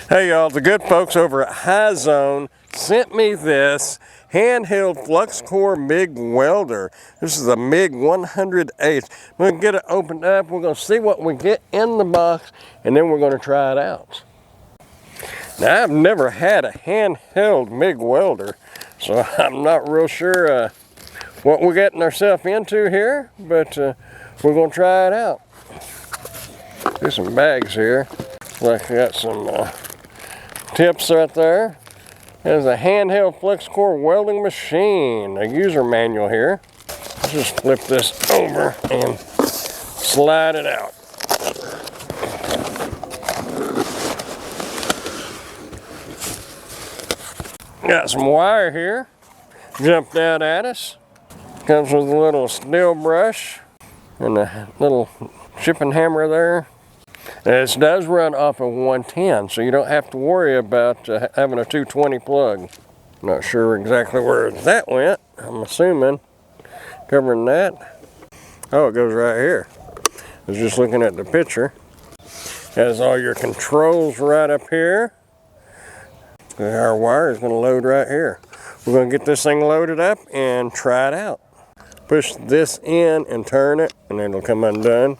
Hey y'all, the good folks over at Hizone sent me this handheld flux core MIG welder. This is a MIG 110V. We're going to get it opened up. We're going to see what we get in the box, and then we're going to try it out. Now, I've never had a handheld MIG welder, so I'm not real sure what we're getting ourselves into here, but we're going to try it out. There's some bags here. Like I got some tips right there. There's a handheld flux core welding machine. A user manual here. Let's just flip this over and slide it out. Got some wire here. Jumped out at us. Comes with a little steel brush and a little chipping hammer there. This does run off of 110, so you don't have to worry about having a 220 plug. Not sure exactly where that went. I'm assuming covering that. Oh, it goes right here. I was just looking at the picture. Has all your controls right up here. Our wire is going to load right here. We're going to get this thing loaded up and try it out. Push this in and turn it, and then it'll come undone.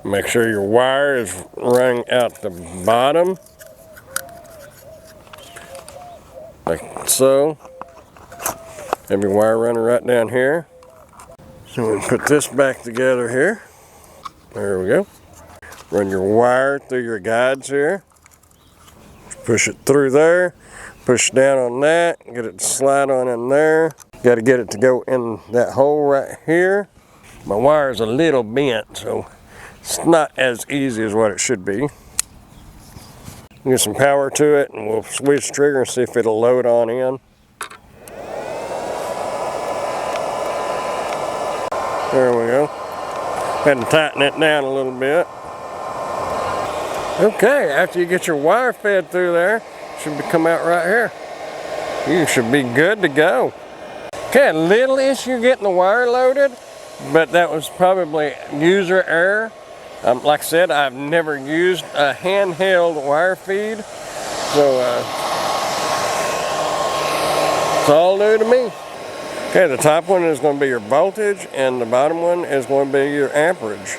Make sure your wire is running out the bottom, like so. Have your wire running right down here. So we put this back together here. There we go. Run your wire through your guides here. Push it through there. Push down on that. Get it to slide on in there. Got to get it to go in that hole right here. My wire is a little bent, so it's not as easy as what it should be. Get some power to it and we'll switch the trigger and see if it'll load on in. There we go. Had to tighten it down a little bit. Okay, after you get your wire fed through there, it should come out right here. You should be good to go. Okay, a little issue getting the wire loaded, but that was probably user error. Like I said, I've never used a handheld wire feed, so it's all new to me. Okay, the top one is going to be your voltage, and the bottom one is going to be your amperage.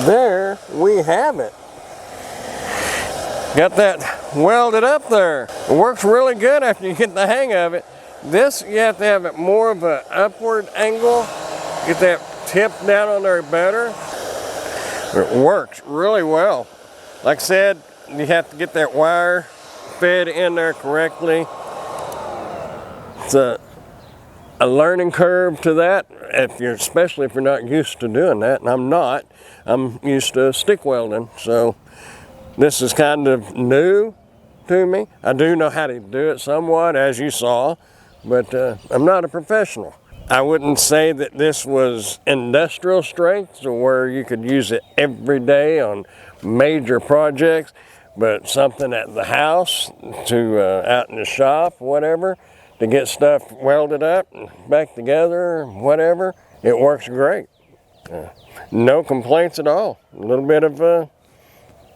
There we have it. Got that welded up there. It works really good after you get the hang of it. This, you have to have it more of an upward angle. Get that tip down on there better. It works really well. Like I said, you have to get that wire fed in there correctly. It's a learning curve to that, especially if you're not used to doing that, and I'm not. I'm used to stick welding, so this is kind of new to me. I do know how to do it somewhat, as you saw, but I'm not a professional. I wouldn't say that this was industrial strength, so where you could use it every day on major projects, but something at the house, to out in the shop, whatever, to get stuff welded up, back together, whatever. It works great. No complaints at all. A little bit of a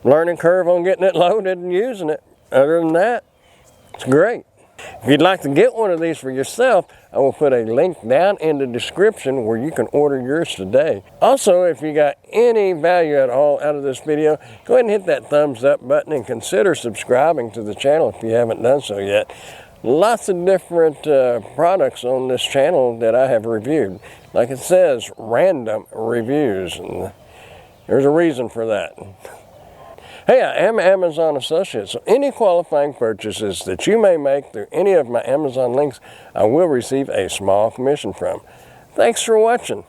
learning curve on getting it loaded and using it. Other than that, it's great. If you'd like to get one of these for yourself, I will put a link down in the description where you can order yours today. Also, if you got any value at all out of this video, go ahead and hit that thumbs up button and consider subscribing to the channel if you haven't done so yet. Lots of different products on this channel that I have reviewed. Like it says, random reviews, and there's a reason for that. Hey, I am Amazon Associate, so any qualifying purchases that you may make through any of my Amazon links, I will receive a small commission from. Thanks for watching.